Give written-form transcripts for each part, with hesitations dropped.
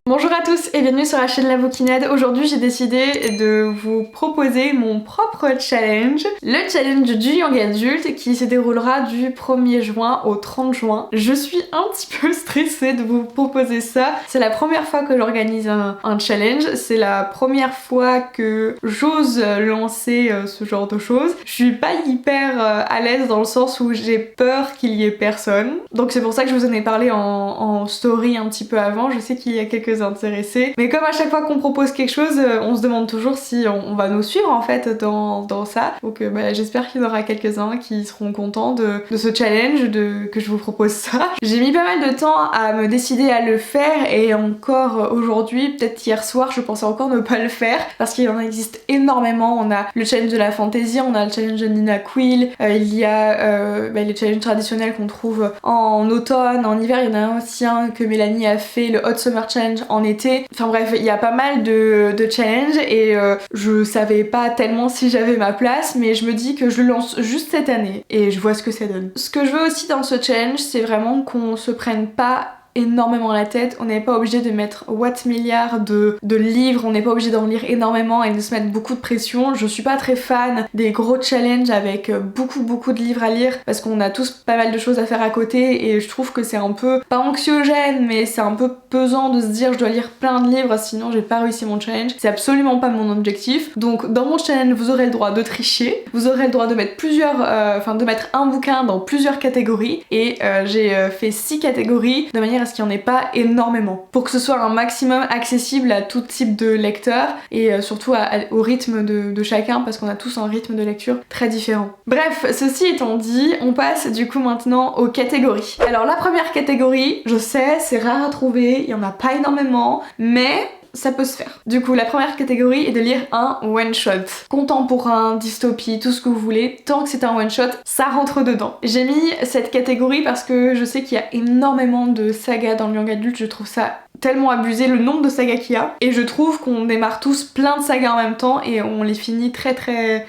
Bonjour à tous et bienvenue sur la chaîne La Bouquinade. Aujourd'hui j'ai décidé de vous proposer mon propre challenge. Le challenge du young adulte qui se déroulera du 1er juin au 30 juin. Je suis un petit peu stressée de vous proposer ça. C'est la première fois que j'organise un challenge. C'est la première fois que j'ose lancer ce genre de choses. Je suis pas hyper à l'aise dans le sens où j'ai peur qu'il y ait personne. Donc c'est pour ça que je vous en ai parlé en story un petit peu avant. Je sais qu'il y a quelques intéressés. Mais comme à chaque fois qu'on propose quelque chose, on se demande toujours si on va nous suivre en fait dans ça. Donc j'espère qu'il y en aura quelques-uns qui seront contents de ce challenge, que je vous propose ça. J'ai mis pas mal de temps à me décider à le faire et encore aujourd'hui, peut-être hier soir, je pensais encore ne pas le faire parce qu'il en existe énormément. On a le challenge de la fantasy, on a le challenge de Nina Quill, il y a les challenges traditionnels qu'on trouve en automne, en hiver. Il y en a aussi un que Mélanie a fait, le Hot Summer Challenge en été. Enfin bref, il y a pas mal de challenges et je savais pas tellement si j'avais ma place, mais je me dis que je le lance juste cette année et je vois ce que ça donne. Ce que je veux aussi dans ce challenge, c'est vraiment qu'on se prenne pas énormément la tête, on n'est pas obligé de mettre what milliards de livres, on n'est pas obligé d'en lire énormément et de se mettre beaucoup de pression. Je suis pas très fan des gros challenges avec beaucoup de livres à lire parce qu'on a tous pas mal de choses à faire à côté et je trouve que c'est un peu, pas anxiogène, mais c'est un peu pesant de se dire je dois lire plein de livres sinon j'ai pas réussi mon challenge. C'est absolument pas mon objectif. Donc dans mon challenge vous aurez le droit de tricher, vous aurez le droit de mettre de mettre un bouquin dans plusieurs catégories et j'ai fait 6 catégories de manière à ce qu'il n'y en ait pas énormément pour que ce soit un maximum accessible à tout type de lecteur et surtout au rythme de chacun parce qu'on a tous un rythme de lecture très différent. Bref, ceci étant dit, on passe du coup maintenant aux catégories. Alors la première catégorie, je sais, c'est rare à trouver, il y en a pas énormément, mais ça peut se faire. Du coup, la première catégorie est de lire un one-shot. Contemporain, dystopie, tout ce que vous voulez, tant que c'est un one-shot, ça rentre dedans. J'ai mis cette catégorie parce que je sais qu'il y a énormément de sagas dans le young adulte, je trouve ça tellement abusé le nombre de sagas qu'il y a et je trouve qu'on démarre tous plein de sagas en même temps et on les finit très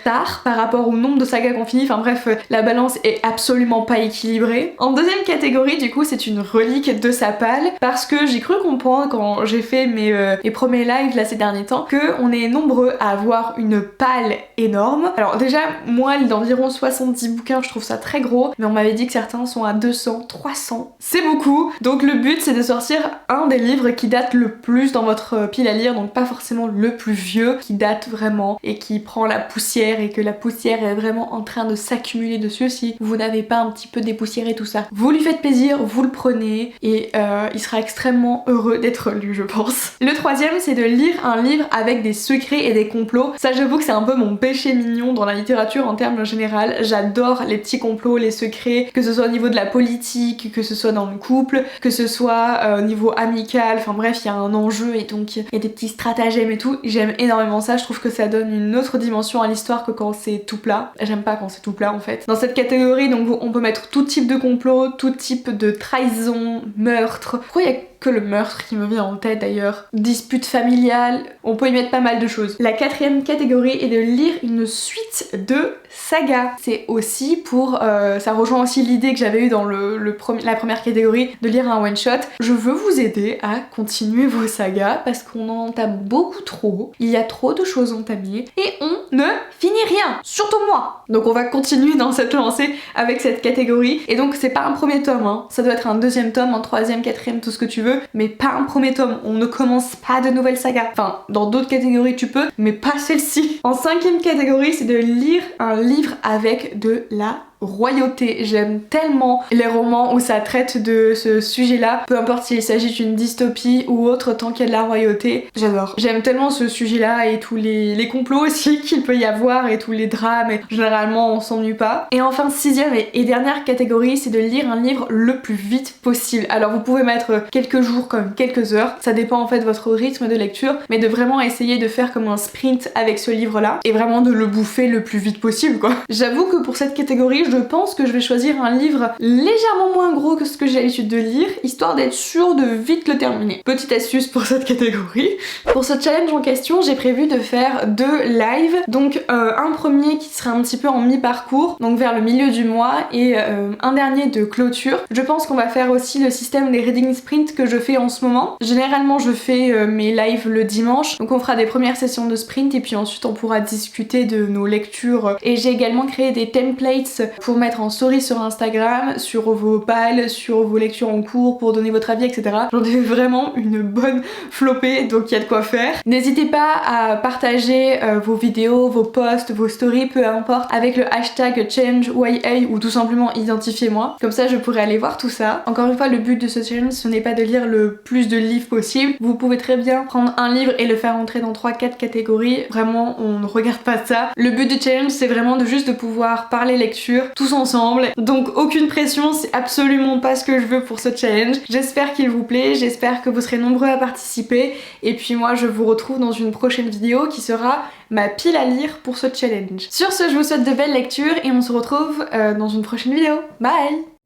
tard par rapport au nombre de sagas qu'on finit. Enfin bref, la balance est absolument pas équilibrée. En deuxième catégorie, du coup, c'est une relique de sa palle parce que j'ai cru comprendre quand j'ai fait mes premiers lives là ces derniers temps que on est nombreux à avoir une palle énorme. Alors déjà, moi d'environ 70 bouquins, je trouve ça très gros, mais on m'avait dit que certains sont à 200, 300. C'est beaucoup. Donc le but c'est de sortir un des livres qui date le plus dans votre pile à lire, donc pas forcément le plus vieux, qui date vraiment et qui prend la poussière et que la poussière est vraiment en train de s'accumuler dessus si vous n'avez pas un petit peu dépoussiéré tout ça. Vous lui faites plaisir, vous le prenez et il sera extrêmement heureux d'être lu, je pense. Le troisième, c'est de lire un livre avec des secrets et des complots. Ça, j'avoue que c'est un peu mon péché mignon dans la littérature en termes général. J'adore les petits complots, les secrets, que ce soit au niveau de la politique, que ce soit dans le couple, que ce soit au niveau amical. Enfin bref, il y a un enjeu et donc il y a des petits stratagèmes et tout. J'aime énormément ça, je trouve que ça donne une autre dimension à l'histoire que quand c'est tout plat. J'aime pas quand c'est tout plat en fait. Dans cette catégorie, donc on peut mettre tout type de complot, tout type de trahison, meurtre. Pourquoi il y a que le meurtre qui me vient en tête d'ailleurs? Dispute familiale, on peut y mettre pas mal de choses. La quatrième catégorie est de lire une suite de sagas. C'est aussi pour... ça rejoint aussi l'idée que j'avais eue dans la première catégorie de lire un one shot. Je veux vous aider à continuer vos sagas parce qu'on en entame beaucoup trop. Il y a trop de choses entamées et on ne finit rien. Surtout moi. Donc on va continuer dans cette lancée avec cette catégorie. Et donc c'est pas un premier tome, hein. Ça doit être un deuxième tome, un troisième, quatrième, tout ce que tu veux, mais pas un premier tome. On ne commence pas de nouvelles sagas. Enfin, dans d'autres catégories tu peux, mais pas celle-ci. En cinquième catégorie, c'est de lire un livre avec de la royauté. J'aime tellement les romans où ça traite de ce sujet-là, peu importe s'il s'agit d'une dystopie ou autre, tant qu'il y a de la royauté, j'adore. J'aime tellement ce sujet-là et tous les complots aussi qu'il peut y avoir et tous les drames, et généralement on s'ennuie pas. Et enfin, sixième et dernière catégorie, c'est de lire un livre le plus vite possible. Alors vous pouvez mettre quelques jours comme quelques heures, ça dépend en fait de votre rythme de lecture, mais de vraiment essayer de faire comme un sprint avec ce livre-là et vraiment de le bouffer le plus vite possible quoi. J'avoue que pour cette catégorie, je pense que je vais choisir un livre légèrement moins gros que ce que j'ai l'habitude de lire, histoire d'être sûre de vite le terminer. Petite astuce pour cette catégorie. Pour ce challenge en question, j'ai prévu de faire 2 lives, donc un premier qui sera un petit peu en mi-parcours, donc vers le milieu du mois, et un dernier de clôture. Je pense qu'on va faire aussi le système des reading sprints que je fais en ce moment. Généralement je fais mes lives le dimanche, donc on fera des premières sessions de sprint et puis ensuite on pourra discuter de nos lectures. Et j'ai également créé des templates pour mettre en story sur Instagram, sur vos pals, sur vos lectures en cours, pour donner votre avis, etc. J'en ai vraiment une bonne flopée, donc il y a de quoi faire. N'hésitez pas à partager vos vidéos, vos posts, vos stories, peu importe, avec le hashtag ChallengeYA ou tout simplement identifiez-moi. Comme ça je pourrai aller voir tout ça. Encore une fois, le but de ce challenge, ce n'est pas de lire le plus de livres possible. Vous pouvez très bien prendre un livre et le faire entrer dans 3-4 catégories. Vraiment, on ne regarde pas ça. Le but du challenge, c'est vraiment juste de pouvoir parler lecture tous ensemble. Donc aucune pression, c'est absolument pas ce que je veux pour ce challenge. J'espère qu'il vous plaît, j'espère que vous serez nombreux à participer. Et puis moi, je vous retrouve dans une prochaine vidéo qui sera ma pile à lire pour ce challenge. Sur ce, je vous souhaite de belles lectures et on se retrouve dans une prochaine vidéo. Bye!